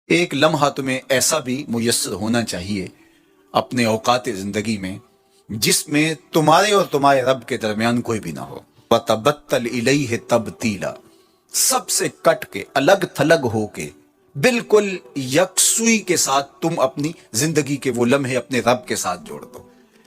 ایک لمحہ تمہیں ایسا بھی میسر ہونا چاہیے اپنے اوقات زندگی میں جس میں تمہارے اور تمہارے رب کے درمیان کوئی بھی نہ ہو. وَتَبَتَّلْ إِلَيْهِ تَبْتِيلًا، سب سے کٹ کے الگ تھلگ ہو کے بالکل یکسوئی کے ساتھ تم اپنی زندگی کے وہ لمحے اپنے رب کے ساتھ جوڑ دو.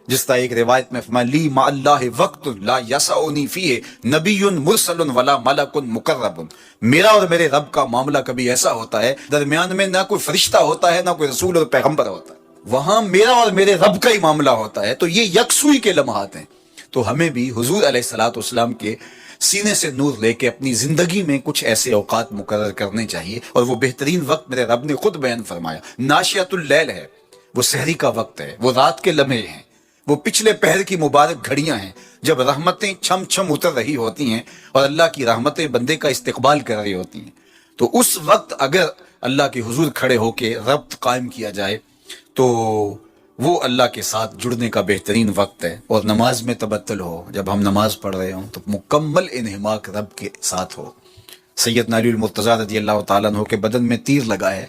جس طرح ایک روایت میں فرمایا لی مع اللہ وقت لا یسعنی فیہ نبی مرسل ولا ملک مقرب، میرا اور میرے رب کا معاملہ کبھی ایسا ہوتا ہے درمیان میں نہ کوئی فرشتہ ہوتا ہے نہ کوئی رسول اور پیغمبر ہوتا ہے، وہاں میرا اور میرے رب کا ہی معاملہ ہوتا ہے. تو یہ یکسوئی کے لمحات ہیں. تو ہمیں بھی حضور علیہ الصلوۃ والسلام کے سینے سے نور لے کے اپنی زندگی میں کچھ ایسے اوقات مقرر کرنے چاہیے، اور وہ بہترین وقت میرے رب نے خود بیان فرمایا ناشیۃ اللیل ہے، وہ سحری کا وقت ہے، وہ رات کے لمحے ہیں، وہ پچھلے پہر کی مبارک گھڑیاں ہیں جب رحمتیں چھم چھم اتر رہی ہوتی ہیں اور اللہ کی رحمتیں بندے کا استقبال کر رہی ہوتی ہیں. تو اس وقت اگر اللہ کے حضور کھڑے ہو کے ربط قائم کیا جائے تو وہ اللہ کے ساتھ جڑنے کا بہترین وقت ہے. اور نماز میں تبتل ہو، جب ہم نماز پڑھ رہے ہوں تو مکمل انہماک رب کے ساتھ ہو. سیدنا علی المرتضیٰ رضی اللہ تعالیٰ عنہ کے بدن میں تیر لگا ہے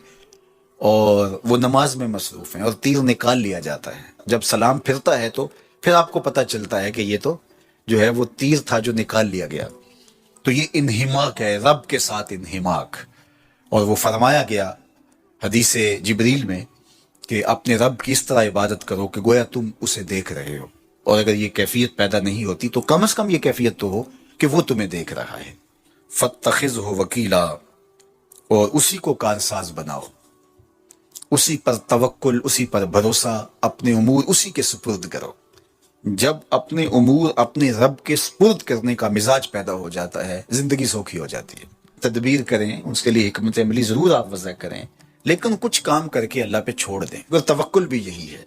اور وہ نماز میں مصروف ہیں اور تیر نکال لیا جاتا ہے. جب سلام پھرتا ہے تو پھر آپ کو پتہ چلتا ہے کہ یہ تو جو ہے وہ تیر تھا جو نکال لیا گیا. تو یہ انہماک ہے، رب کے ساتھ انہماک. اور وہ فرمایا گیا حدیث جبریل میں کہ اپنے رب کی اس طرح عبادت کرو کہ گویا تم اسے دیکھ رہے ہو. اور اگر یہ کیفیت پیدا نہیں ہوتی تو کم از کم یہ کیفیت تو ہو کہ وہ تمہیں دیکھ رہا ہے. فَاتَّخِذْهُ وَكِيلًا، اور اسی کو کارساز بناؤ، اسی پر توکل، اسی پر بھروسہ، اپنے امور اسی کے سپرد کرو. جب اپنے امور اپنے رب کے سپرد کرنے کا مزاج پیدا ہو جاتا ہے زندگی سوکھی ہو جاتی ہے. تدبیر کریں، اس کے لیے حکمت عملی ضرور آپ وضع کریں، لیکن کچھ کام کر کے اللہ پہ چھوڑ دیں. اور توکل بھی یہی ہے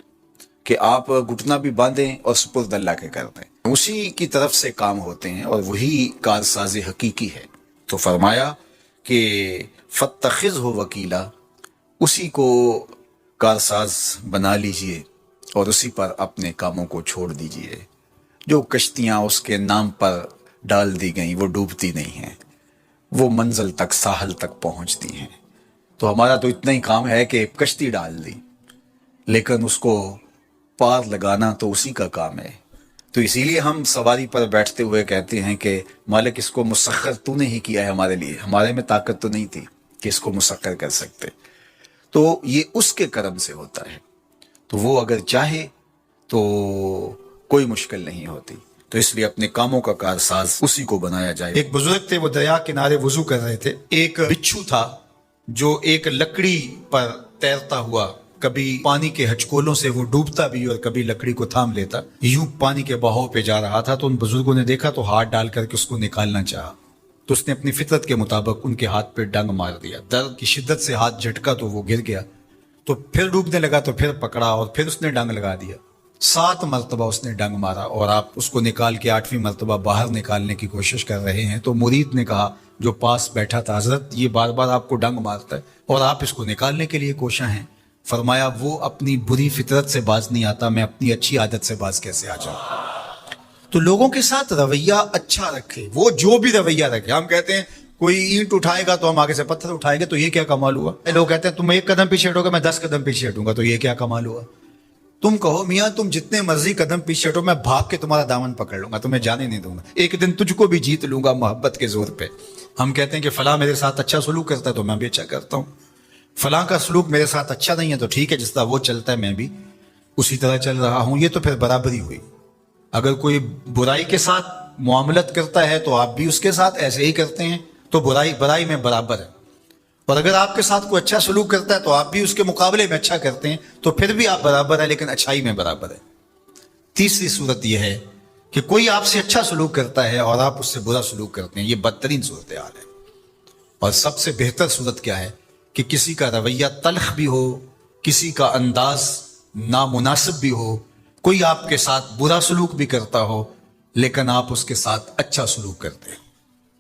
کہ آپ گھٹنا بھی باندھیں اور سپرد اللہ کے کر دیں. اسی کی طرف سے کام ہوتے ہیں اور وہی کارساز حقیقی ہے. تو فرمایا کہ فَاتَّخِذْهُ وَكِيلًا، اسی کو کارساز بنا لیجئے اور اسی پر اپنے کاموں کو چھوڑ دیجئے. جو کشتیاں اس کے نام پر ڈال دی گئیں وہ ڈوبتی نہیں ہیں، وہ منزل تک، ساحل تک پہنچتی ہیں. تو ہمارا تو اتنا ہی کام ہے کہ کشتی ڈال دی، لیکن اس کو پار لگانا تو اسی کا کام ہے. تو اسی لیے ہم سواری پر بیٹھتے ہوئے کہتے ہیں کہ مالک اس کو مسخر تو نے ہی کیا ہے ہمارے لیے، ہمارے میں طاقت تو نہیں تھی کہ اس کو مسخر کر سکتے. تو یہ اس کے کرم سے ہوتا ہے. تو وہ اگر چاہے تو کوئی مشکل نہیں ہوتی. تو اس لیے اپنے کاموں کا کارساز اسی کو بنایا جائے. ایک بزرگ تھے، وہ دریا کنارے وضو کر رہے تھے. ایک بچھو تھا جو ایک لکڑی پر تیرتا ہوا، کبھی پانی کے ہچکولوں سے وہ ڈوبتا بھی اور کبھی لکڑی کو تھام لیتا. یوں پانی کے بہاؤ پہ جا رہا تھا تو ان بزرگوں نے دیکھا تو ہاتھ ڈال کر کے اس کو نکالنا چاہا. تو اس نے اپنی فطرت کے مطابق ان کے ہاتھ پہ ڈنگ مار دیا. درد کی شدت سے ہاتھ جھٹکا تو وہ گر گیا. تو پھر ڈوبنے لگا تو پھر پکڑا اور پھر اس نے ڈنگ لگا دیا. 7 مرتبہ اس نے ڈنگ مارا اور آپ اس کو نکال کے 8ویں مرتبہ باہر نکالنے کی کوشش کر رہے ہیں. تو مرید نے کہا جو پاس بیٹھا تھا، حضرت یہ بار بار آپ کو ڈنگ مارتا ہے اور آپ اس کو نکالنے کے لیے کوشاں ہیں. فرمایا وہ اپنی بری فطرت سے باز نہیں آتا، میں اپنی اچھی عادت سے باز کیسے آ جاؤں. تو لوگوں کے ساتھ رویہ اچھا رکھے، وہ جو بھی رویہ رکھے. ہم کہتے ہیں کوئی اینٹ اٹھائے گا تو ہم آگے سے پتھر اٹھائیں گے، تو یہ کیا کمال ہوا. لوگ کہتے ہیں تم 1 قدم پیچھے ہٹو گے میں 10 قدم پیچھے ہٹوں گا، تو یہ کیا کمال ہوا. تم کہو میاں تم جتنے مرضی قدم پیچھے ہٹو، میں بھاگ کے تمہارا دامن پکڑ لوں گا، تمہیں جانے نہیں دوں گا، ایک دن تجھ کو بھی جیت لوں گا محبت کے زور پہ. ہم کہتے ہیں کہ فلاں میرے ساتھ اچھا سلوک کرتا ہے تو میں بھی اچھا کرتا ہوں، فلاں کا سلوک میرے ساتھ اچھا نہیں ہے تو ٹھیک ہے، جس طرح وہ چلتا ہے میں بھی اسی طرح چل رہا ہوں. یہ تو پھر برابری ہوئی. اگر کوئی برائی کے ساتھ معاملت کرتا ہے تو آپ بھی اس کے ساتھ ایسے ہی کرتے ہیں، تو برائی میں برابر ہے. اور اگر آپ کے ساتھ کوئی اچھا سلوک کرتا ہے تو آپ بھی اس کے مقابلے میں اچھا کرتے ہیں، تو پھر بھی آپ برابر ہیں لیکن اچھائی میں برابر ہے. تیسری صورت یہ ہے کہ کوئی آپ سے اچھا سلوک کرتا ہے اور آپ اس سے برا سلوک کرتے ہیں، یہ بدترین صورتحال ہے. اور سب سے بہتر صورت کیا ہے کہ کسی کا رویہ تلخ بھی ہو، کسی کا انداز نامناسب بھی ہو، کوئی آپ کے ساتھ برا سلوک بھی کرتا ہو لیکن آپ اس کے ساتھ اچھا سلوک کرتے ہیں.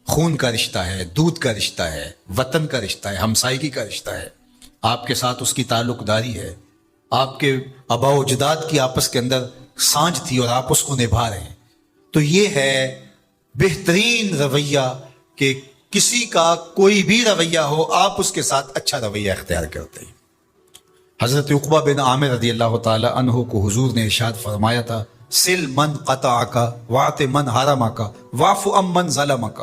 خون کا رشتہ ہے، دودھ کا رشتہ ہے، وطن کا رشتہ ہے، ہمسائیگی کا رشتہ ہے، آپ کے ساتھ اس کی تعلق داری ہے، آپ کے آبا و اجداد کی آپس کے اندر سانجھ تھی اور آپ اس کو نبھا رہے ہیں. تو یہ ہے بہترین رویہ کہ کسی کا کوئی بھی رویہ ہو آپ اس کے ساتھ اچھا رویہ اختیار کرتے ہیں۔ حضرت عقبہ بن عامر رضی اللہ تعالی عنہ کو حضور نے ارشاد فرمایا تھا، سل من قطعک واعط من حرمک واعف عن من ظلمک۔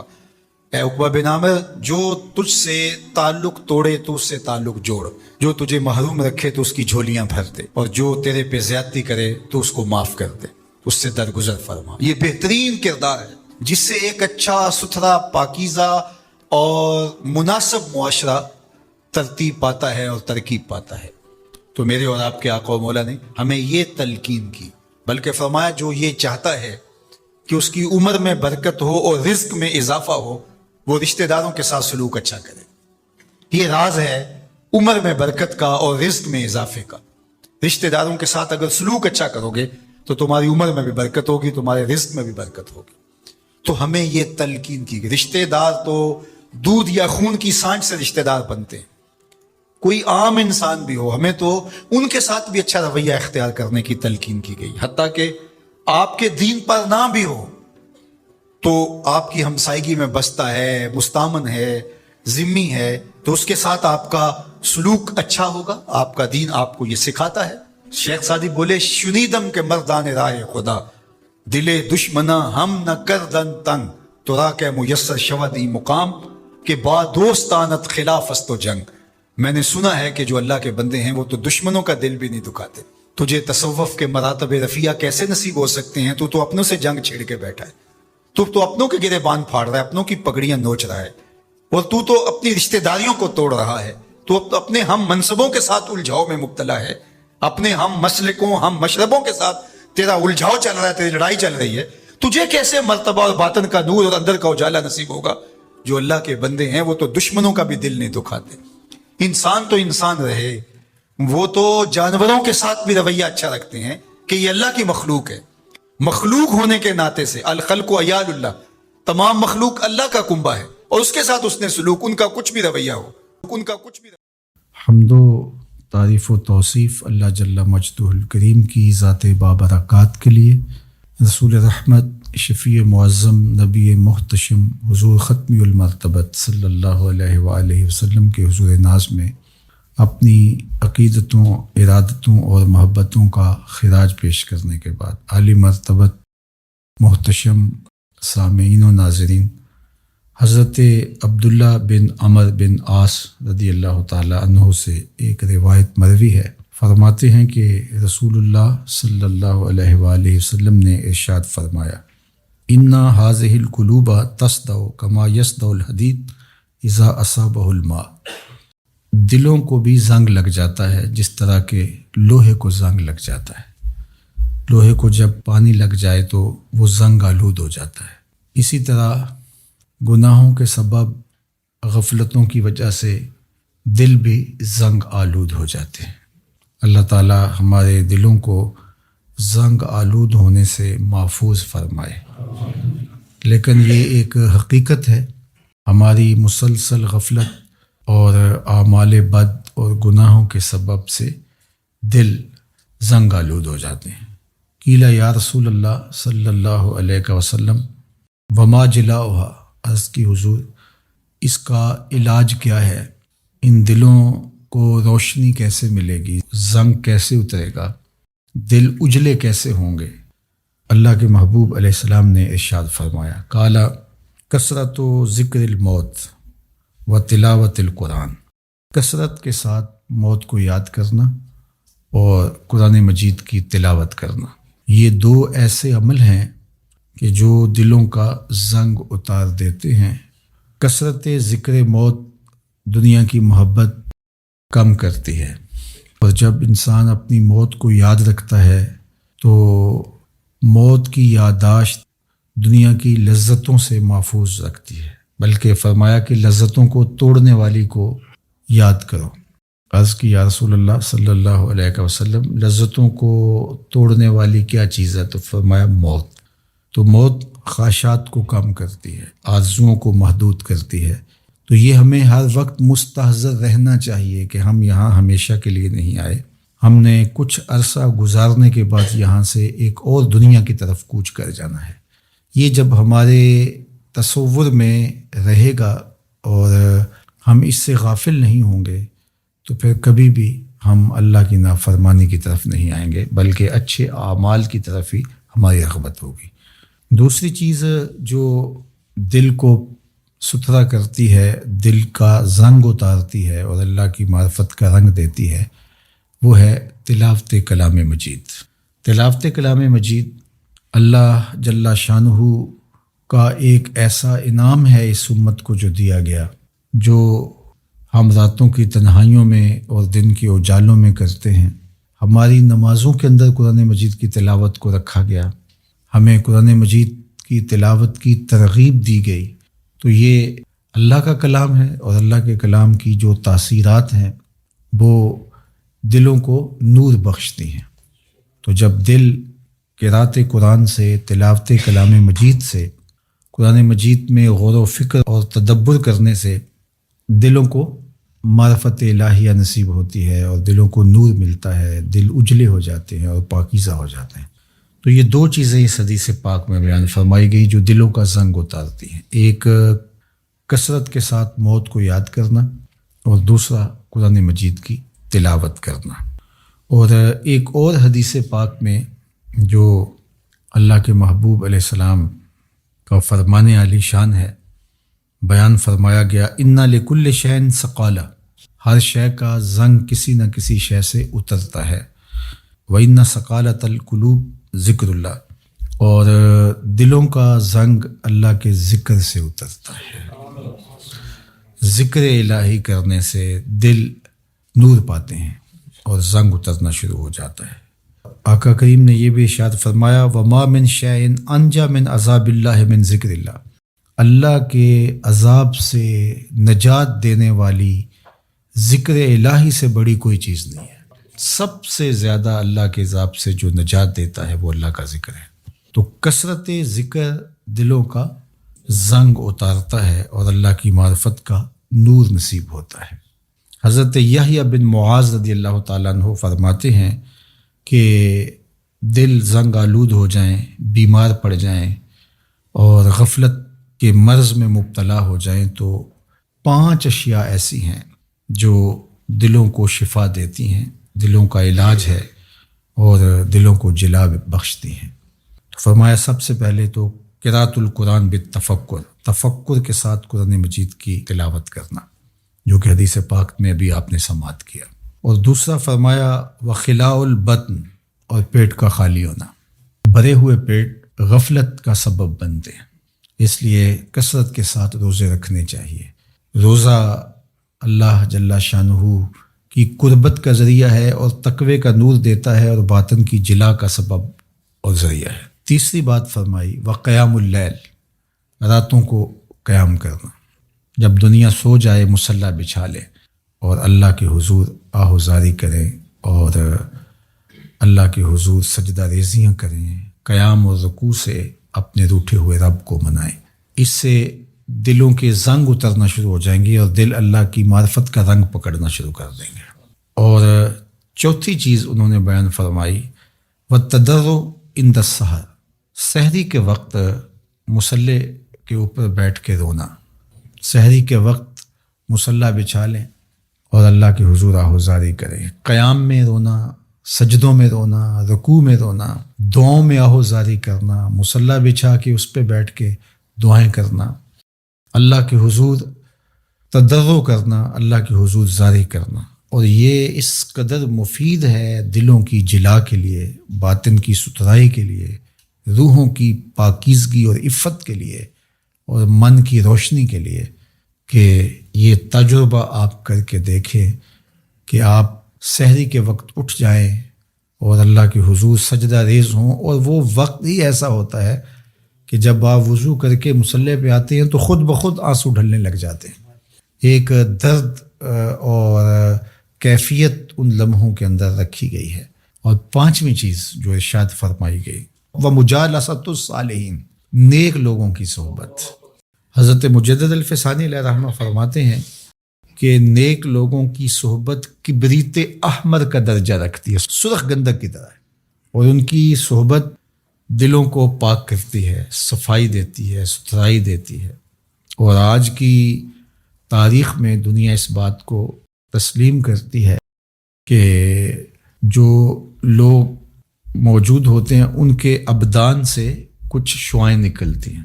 اے عقبہ بن عامر، جو تجھ سے تعلق توڑے تو اس سے تعلق جوڑ، جو تجھے محروم رکھے تو اس کی جھولیاں بھر دے، اور جو تیرے پہ زیادتی کرے تو اس کو معاف کر دے، اس سے درگزر فرما۔ یہ بہترین کردار ہے جس سے ایک اچھا ستھرا پاکیزہ اور مناسب معاشرہ ترتیب پاتا ہے اور ترکیب پاتا ہے۔ تو میرے اور آپ کے آقا و مولا نے ہمیں یہ تلقین کی، بلکہ فرمایا جو یہ چاہتا ہے کہ اس کی عمر میں برکت ہو اور رزق میں اضافہ ہو، وہ رشتہ داروں کے ساتھ سلوک اچھا کرے۔ یہ راز ہے عمر میں برکت کا اور رزق میں اضافے کا۔ رشتہ داروں کے ساتھ اگر سلوک اچھا کرو گے تو تمہاری عمر میں بھی برکت ہوگی، تمہارے رزق میں بھی برکت ہوگی۔ تو ہمیں یہ تلقین کی کہ رشتہ دار تو دودھ یا خون کی سانچ سے رشتہ دار بنتے ہیں، کوئی عام انسان بھی ہو، ہمیں تو ان کے ساتھ بھی اچھا رویہ اختیار کرنے کی تلقین کی گئی، حتیٰ کہ آپ کے دین پر نہ بھی ہو تو آپ کی ہمسائیگی میں بستا ہے، مستامن ہے، ذمی ہے، تو اس کے ساتھ آپ کا سلوک اچھا ہوگا۔ آپ کا دین آپ کو یہ سکھاتا ہے۔ شیخ سعدی بولے، شنیدم کے مردان راہ خدا، دلے دشمنا ہم نہ کردن تنگ، تو را کے میسر شودی مقام کہ با دوستانت خلاف است و جنگ۔ میں نے سنا ہے کہ جو اللہ کے بندے ہیں وہ تو دشمنوں کا دل بھی نہیں دکھاتے۔ تجھے تصوف کے مراتب رفیع کیسے نصیب ہو سکتے ہیں؟ تو اپنوں سے جنگ چھیڑ کے بیٹھا ہے، تو اپنوں کے گرے بان پھاڑ رہا ہے، اپنوں کی پگڑیاں نوچ رہا ہے، اور تو اپنی رشتہ داریوں کو توڑ رہا ہے، تو اپنے ہم منصبوں کے ساتھ الجھاؤ میں مبتلا ہے، اپنے ہم مسلکوں ہم مشربوں کے ساتھ تیرا الجھاؤ چل رہا ہے، تیری لڑائی چل رہی ہے۔ تجھے کیسے مرتبہ اور باطن کا نور اور اندر کا اجالا نصیب ہوگا؟ جو اللہ کے بندے ہیں وہ تو دشمنوں کا بھی دل نہیں دکھاتے۔ انسان تو انسان رہے، وہ تو جانوروں کے ساتھ بھی رویہ اچھا رکھتے ہیں کہ یہ اللہ کی مخلوق ہے۔ مخلوق ہونے کے ناطے سے الخلق عیال اللہ، تمام مخلوق اللہ کا کنبہ ہے، اور اس کے ساتھ اس نے سلوک، ان کا کچھ بھی رویہ ہو، ان کا کچھ بھی حمد و تعریف و توصیف اللہ جل مجدہ الکریم کی ذات بابرکات کے لیے، رسول رحمت شفیع معظم نبی محتشم حضور ختمی المرتبت صلی اللہ علیہ وآلہ وسلم کے حضور ناز میں اپنی عقیدتوں، ارادتوں اور محبتوں کا خراج پیش کرنے کے بعد عالی مرتبت محتشم سامعین و ناظرین، حضرت عبداللہ بن عمر بن عاص رضی اللہ تعالی عنہ سے ایک روایت مروی ہے، فرماتے ہیں کہ رسول اللہ صلی اللہ علیہ وآلہ وسلم نے ارشاد فرمایا، اِنَّ هَذِهِ الْقُلُوبَ تَصْدَعُ كَمَا يَصْدَعُ الْحَدِيدُ إِذَا أَصَابَهُ الْمَاءُ، دلوں کو بھی زنگ لگ جاتا ہے جس طرح کہ لوہے کو زنگ لگ جاتا ہے۔ لوہے کو جب پانی لگ جائے تو وہ زنگ آلود ہو جاتا ہے۔ اسی طرح گناہوں کے سبب، غفلتوں کی وجہ سے دل بھی زنگ آلود ہو جاتے ہیں۔ اللہ تعالی ہمارے دلوں کو زنگ آلود ہونے سے محفوظ فرمائے۔ لیکن یہ ایک حقیقت ہے، ہماری مسلسل غفلت اور اعمال بد اور گناہوں کے سبب سے دل زنگ آلود ہو جاتے ہیں۔ قیل یا رسول اللہ صلی اللہ علیہ وسلم وما جلاؤہا، عرض کی حضور اس کا علاج کیا ہے؟ ان دلوں کو روشنی کیسے ملے گی؟ زنگ کیسے اترے گا؟ دل اجلے کیسے ہوں گے؟ اللہ کے محبوب علیہ السلام نے ارشاد فرمایا، قالا کثرت و ذکر الموت و تلاوت القرآن، کثرت کے ساتھ موت کو یاد کرنا اور قرآن مجید کی تلاوت کرنا، یہ دو ایسے عمل ہیں کہ جو دلوں کا زنگ اتار دیتے ہیں۔ کثرت ذکر موت دنیا کی محبت کم کرتی ہے، اور جب انسان اپنی موت کو یاد رکھتا ہے تو موت کی یادداشت دنیا کی لذتوں سے محفوظ رکھتی ہے، بلکہ فرمایا کہ لذتوں کو توڑنے والی کو یاد کرو۔ عرض کی یا رسول اللہ صلی اللہ علیہ وسلم لذتوں کو توڑنے والی کیا چیز ہے؟ تو فرمایا موت۔ تو موت خواہشات کو کم کرتی ہے، آرزوؤں کو محدود کرتی ہے۔ تو یہ ہمیں ہر وقت مستحضر رہنا چاہیے کہ ہم یہاں ہمیشہ کے لیے نہیں آئے، ہم نے کچھ عرصہ گزارنے کے بعد یہاں سے ایک اور دنیا کی طرف کوچ کر جانا ہے۔ یہ جب ہمارے تصور میں رہے گا اور ہم اس سے غافل نہیں ہوں گے تو پھر کبھی بھی ہم اللہ کی نافرمانی کی طرف نہیں آئیں گے، بلکہ اچھے اعمال کی طرف ہی ہماری رغبت ہوگی۔ دوسری چیز جو دل کو ستھرا کرتی ہے، دل کا زنگ اتارتی ہے اور اللہ کی معرفت کا رنگ دیتی ہے، وہ ہے تلاوت کلام مجید۔ تلاوت کلام مجید اللہ جل شانہ کا ایک ایسا انعام ہے اس امت کو جو دیا گیا، جو ہم راتوں کی تنہائیوں میں اور دن کے اجالوں میں کرتے ہیں۔ ہماری نمازوں کے اندر قرآن مجید کی تلاوت کو رکھا گیا، ہمیں قرآن مجید کی تلاوت کی ترغیب دی گئی، تو یہ اللہ کا کلام ہے، اور اللہ کے کلام کی جو تاثیرات ہیں وہ دلوں کو نور بخشتی ہیں۔ تو جب دل قرأت قرآن سے، تلاوت کلام مجید سے، قرآن مجید میں غور و فکر اور تدبر کرنے سے دلوں کو معرفت الہیہ نصیب ہوتی ہے اور دلوں کو نور ملتا ہے، دل اجلے ہو جاتے ہیں اور پاکیزہ ہو جاتے ہیں۔ تو یہ دو چیزیں اس حدیث پاک میں بیان فرمائی گئی جو دلوں کا زنگ اتارتی ہیں، ایک کثرت کے ساتھ موت کو یاد کرنا، اور دوسرا قرآن مجید کی تلاوت کرنا۔ اور ایک اور حدیث پاک میں جو اللہ کے محبوب علیہ السلام کا فرمان عالی شان ہے، بیان فرمایا گیا، اِنَّ لِكُلِّ شَيْءٍ ثَقَالَةٍ، ہر شے کا زنگ کسی نہ کسی شے سے اترتا ہے، وَإِنَّ ثَقَالَةَ الْقُلُوبِ ذکر اللہ، اور دلوں کا زنگ اللہ کے ذکر سے اترتا ہے۔ ذکر الہی کرنے سے دل نور پاتے ہیں اور زنگ اترنا شروع ہو جاتا ہے۔ آقا کریم نے یہ بھی ارشاد فرمایا، وَمَا مِن شَيْءٍ أَنْجَى مِنْ عَذَابِ اللَّهِ مِنْ ذِكْرِ اللَّهِ، اللہ کے عذاب سے نجات دینے والی ذکر الہی سے بڑی کوئی چیز نہیں ہے۔ سب سے زیادہ اللہ کے عذاب سے جو نجات دیتا ہے وہ اللہ کا ذکر ہے۔ تو کثرت ذکر دلوں کا زنگ اتارتا ہے اور اللہ کی معرفت کا نور نصیب ہوتا ہے۔ حضرت یحییٰ بن معاذ رضی اللہ تعالیٰ عنہ فرماتے ہیں کہ دل زنگ آلود ہو جائیں، بیمار پڑ جائیں اور غفلت کے مرض میں مبتلا ہو جائیں تو 5 اشیاء ایسی ہیں جو دلوں کو شفا دیتی ہیں، دلوں کا علاج ہے اور دلوں کو جلا بخشتی ہیں۔ فرمایا سب سے پہلے تو قراءۃ القرآن بالتفکر، تفکر کے ساتھ قرآن مجید کی تلاوت کرنا، جو کہ حدیث پاک میں بھی آپ نے سماعت کیا۔ اور دوسرا فرمایا وخلاء البطن، اور پیٹ کا خالی ہونا۔ بھرے ہوئے پیٹ غفلت کا سبب بنتے ہیں، اس لیے کثرت کے ساتھ روزے رکھنے چاہیے۔ روزہ اللہ جل شانہ کی قربت کا ذریعہ ہے اور تقوی کا نور دیتا ہے اور باطن کی جلا کا سبب اور ذریعہ ہے۔ تیسری بات فرمائی وقیام اللیل، راتوں کو قیام کرنا، جب دنیا سو جائے مصلی بچھا لے اور اللہ کے حضور آہوزاری کریں اور اللہ کے حضور سجدہ ریزیاں کریں، قیام اور رکوع سے اپنے روٹھے ہوئے رب کو منائیں۔ اس سے دلوں کے زنگ اترنا شروع ہو جائیں گے اور دل اللہ کی معرفت کا رنگ پکڑنا شروع کر دیں گے۔ اور چوتھی چیز انہوں نے بیان فرمائی وَالتَّضَرُّعُ عِنْدَ السَّحَرِ، سحری کے وقت مصلی کے اوپر بیٹھ کے رونا، سحری کے وقت مصلی بچھا لیں اور اللہ کے حضور آہوزاری کریں، قیام میں رونا، سجدوں میں رونا، رکوع میں رونا، دعاؤں میں آہوزاری کرنا، مصلی بچھا کے اس پہ بیٹھ کے دعائیں کرنا، اللہ کے حضور تضرع کرنا، اللہ کے حضور زاری کرنا۔ اور یہ اس قدر مفید ہے دلوں کی جلا کے لیے، باطن کی ستھرائی کے لیے، روحوں کی پاکیزگی اور عفت کے لیے اور من کی روشنی کے لیے، کہ یہ تجربہ آپ کر کے دیکھیں کہ آپ سحری کے وقت اٹھ جائیں اور اللہ کے حضور سجدہ ریز ہوں، اور وہ وقت ہی ایسا ہوتا ہے کہ جب آپ وضو کر کے مصلی پہ آتے ہیں تو خود بخود آنسو ڈھلنے لگ جاتے ہیں۔ ایک درد اور کیفیت ان لمحوں کے اندر رکھی گئی ہے۔ اور پانچویں چیز جو ارشاد فرمائی گئی وَمُجَالَسَةُ الصَّالِحِينَ، نیک لوگوں کی صحبت۔ حضرت مجدد الفسانی علیہ رحمہ فرماتے ہیں کہ نیک لوگوں کی صحبت کبریت احمر کا درجہ رکھتی ہے، سرخ گندک کی طرح ہے، اور ان کی صحبت دلوں کو پاک کرتی ہے، صفائی دیتی ہے، ستھرائی دیتی ہے۔ اور آج کی تاریخ میں دنیا اس بات کو تسلیم کرتی ہے کہ جو لوگ موجود ہوتے ہیں ان کے ابدان سے کچھ شعائیں نکلتی ہیں،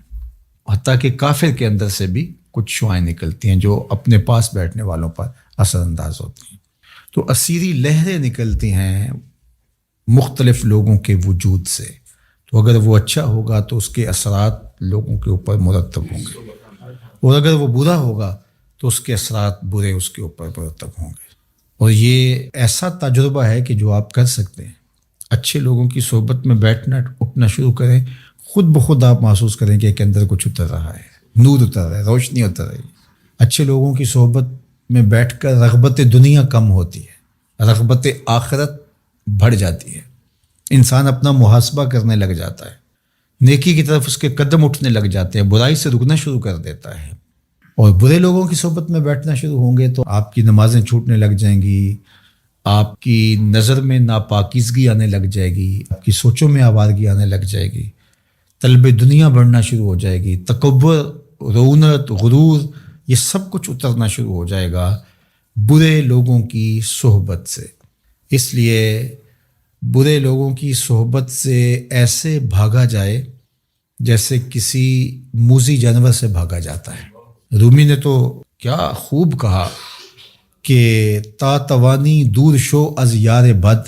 حتیٰ کہ کافر کے اندر سے بھی کچھ شعائیں نکلتی ہیں جو اپنے پاس بیٹھنے والوں پر اثر انداز ہوتی ہیں. تو اسیری لہریں نکلتی ہیں مختلف لوگوں کے وجود سے. تو اگر وہ اچھا ہوگا تو اس کے اثرات لوگوں کے اوپر مرتب ہوں گے، اور اگر وہ برا ہوگا تو اس کے اثرات برے اس کے اوپر مرتب ہوں گے. اور یہ ایسا تجربہ ہے کہ جو آپ کر سکتے ہیں. اچھے لوگوں کی صحبت میں بیٹھنا اٹھنا شروع کریں، خود بخود آپ محسوس کریں کہ ایک اندر کچھ اتر رہا ہے، نور اتر رہا ہے، روشنی اتر رہی ہے. اچھے لوگوں کی صحبت میں بیٹھ کر رغبت دنیا کم ہوتی ہے، رغبت آخرت بڑھ جاتی ہے. انسان اپنا محاسبہ کرنے لگ جاتا ہے، نیکی کی طرف اس کے قدم اٹھنے لگ جاتے ہیں، برائی سے رکنا شروع کر دیتا ہے. اور برے لوگوں کی صحبت میں بیٹھنا شروع ہوں گے تو آپ کی نمازیں چھوٹنے لگ جائیں گی، آپ کی نظر میں ناپاکیزگی آنے لگ جائے گی، آپ کی سوچوں میں آوارگی آنے لگ جائے گی، طلب دنیا بڑھنا شروع ہو جائے گی، تکبر، رونت، غرور، یہ سب کچھ اترنا شروع ہو جائے گا برے لوگوں کی صحبت سے. اس لیے برے لوگوں کی صحبت سے ایسے بھاگا جائے جیسے کسی موذی جانور سے بھاگا جاتا ہے. رومی نے تو کیا خوب کہا کہ تا توانی دور شو از یار بد،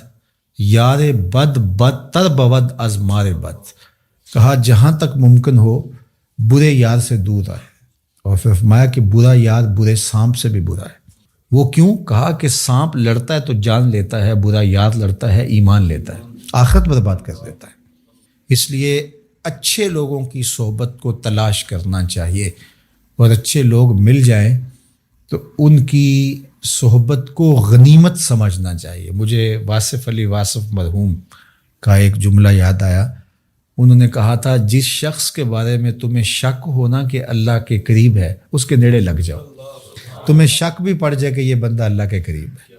یار بد بدتر بود از مار بد. کہا جہاں تک ممکن ہو برے یار سے دور رہے، اور پھر فرمایا کہ برا یار برے سانپ سے بھی برا ہے. وہ کیوں؟ کہا کہ سانپ لڑتا ہے تو جان لیتا ہے، برا یار لڑتا ہے ایمان لیتا ہے، آخرت برباد کر دیتا ہے. اس لیے اچھے لوگوں کی صحبت کو تلاش کرنا چاہیے، اور اچھے لوگ مل جائیں تو ان کی صحبت کو غنیمت سمجھنا چاہیے. مجھے واصف علی واصف مرحوم کا ایک جملہ یاد آیا. انہوں نے کہا تھا جس شخص کے بارے میں تمہیں شک ہونا کہ اللہ کے قریب ہے اس کے نیڑے لگ جاؤ. تمہیں شک بھی پڑ جائے کہ یہ بندہ اللہ کے قریب ہے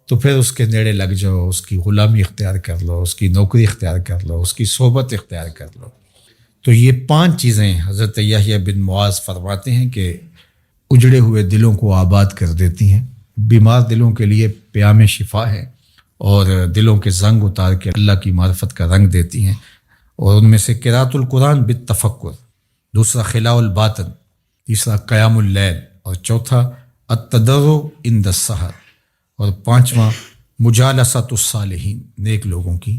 تو پھر اس کے نیڑے لگ جاؤ، اس کی غلامی اختیار کر لو، اس کی نوکری اختیار کر لو، اس کی صحبت اختیار کر لو. تو یہ 5 چیزیں حضرت یحییٰ بن معاذ فرماتے ہیں کہ اجڑے ہوئے دلوں کو آباد کر دیتی ہیں، بیمار دلوں کے لیے پیام شفا ہے، اور دلوں کے زنگ اتار کے اللہ کی معرفت کا رنگ دیتی ہیں. اور ان میں سے قراءۃ القرآن بالتفکر، دوسرا خلاء الباطن، تیسرا قیام اللیل، اور چوتھا التضرع عند السحر، اور 5واں مجالسۃ الصالحین، نیک لوگوں کی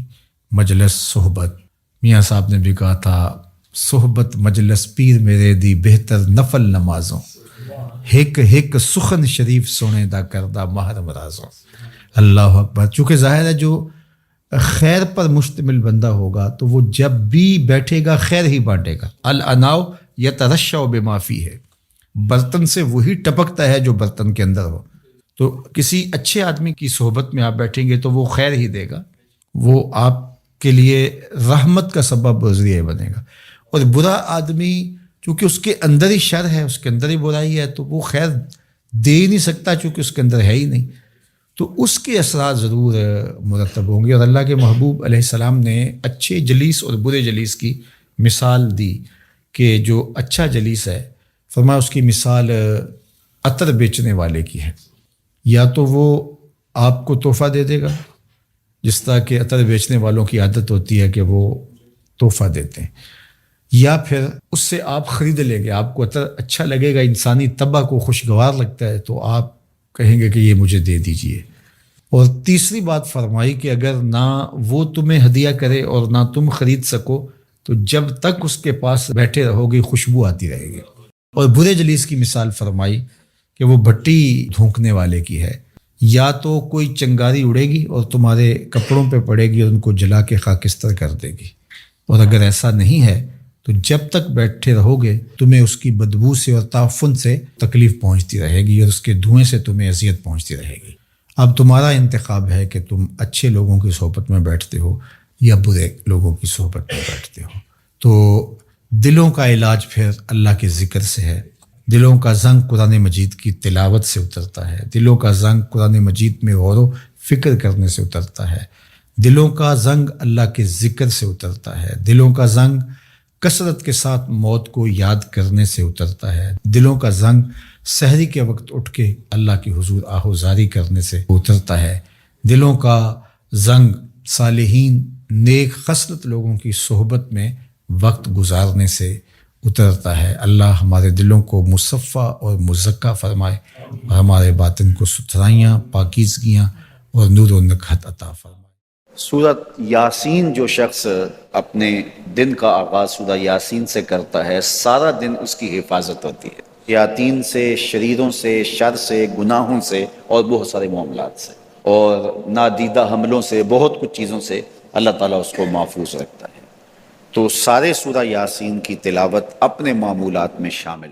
مجلس صحبت. میاں صاحب نے بھی کہا تھا صحبت مجلس پیر میرے دی بہتر نفل نمازوں، ہک ہک سخن شریف سونے دا کردہ محرم رازوں. اللہ اکبر. چونکہ ظاہر ہے جو خیر پر مشتمل بندہ ہوگا تو وہ جب بھی بیٹھے گا خیر ہی بانٹے گا. الاناؤ یترشع بما فیہ، برتن سے وہی ٹپکتا ہے جو برتن کے اندر ہو. تو کسی اچھے آدمی کی صحبت میں آپ بیٹھیں گے تو وہ خیر ہی دے گا، وہ آپ کے لیے رحمت کا سبب و ذریعہ بنے گا. اور برا آدمی چونکہ اس کے اندر ہی شر ہے، اس کے اندر ہی برائی ہے، تو وہ خیر دے ہی نہیں سکتا چونکہ اس کے اندر ہے ہی نہیں. تو اس کے اثرات ضرور مرتب ہوں گے. اور اللہ کے محبوب علیہ السلام نے اچھے جلیس اور برے جلیس کی مثال دی کہ جو اچھا جلیس ہے، فرمایا اس کی مثال عطر بیچنے والے کی ہے. یا تو وہ آپ کو تحفہ دے دے گا، جس طرح کہ عطر بیچنے والوں کی عادت ہوتی ہے کہ وہ تحفہ دیتے ہیں، یا پھر اس سے آپ خرید لیں گے. آپ کو عطر اچھا لگے گا، انسانی طبع کو خوشگوار لگتا ہے، تو آپ کہیں گے کہ یہ مجھے دے دیجئے. اور تیسری بات فرمائی کہ اگر نہ وہ تمہیں ہدیہ کرے اور نہ تم خرید سکو تو جب تک اس کے پاس بیٹھے رہو گے خوشبو آتی رہے گی. اور برے جلیس کی مثال فرمائی کہ وہ بھٹی دھونکنے والے کی ہے. یا تو کوئی چنگاری اڑے گی اور تمہارے کپڑوں پہ پڑے گی اور ان کو جلا کے خاکستر کر دے گی، اور اگر ایسا نہیں ہے تو جب تک بیٹھے رہو گے تمہیں اس کی بدبو سے اور تعفن سے تکلیف پہنچتی رہے گی، اور اس کے دھوئیں سے تمہیں اذیت پہنچتی رہے گی. اب تمہارا انتخاب ہے کہ تم اچھے لوگوں کی صحبت میں بیٹھتے ہو یا برے لوگوں کی صحبت میں بیٹھتے ہو. تو دلوں کا علاج پھر اللہ کے ذکر سے ہے. دلوں کا زنگ قرآن مجید کی تلاوت سے اترتا ہے، دلوں کا زنگ قرآن مجید میں غور و فکر کرنے سے اترتا ہے، دلوں کا زنگ اللہ کے ذکر سے اترتا ہے، دلوں کا زنگ کثرت کے ساتھ موت کو یاد کرنے سے اترتا ہے، دلوں کا زنگ سحری کے وقت اٹھ کے اللہ کی حضور آہوزاری کرنے سے اترتا ہے، دلوں کا زنگ صالحین نیک خصلت لوگوں کی صحبت میں وقت گزارنے سے اترتا ہے۔ اللہ ہمارے دلوں کو مصفہ اور مزکہ فرمائے اور ہمارے باطن کو ستھرائیاں، پاکیزگیاں اور نور و نکہت عطا فرمائے۔ سورت یاسین جو شخص اپنے دن کا آغاز سورہ یاسین سے کرتا ہے، سارا دن اس کی حفاظت ہوتی ہے، شیاطین سے، شریروں سے، شر سے، گناہوں سے اور بہت سارے معاملات سے اور نادیدہ حملوں سے، بہت کچھ چیزوں سے اللہ تعالیٰ اس کو محفوظ رکھتا ہے۔ تو سارے سورہ یاسین کی تلاوت اپنے معمولات میں شامل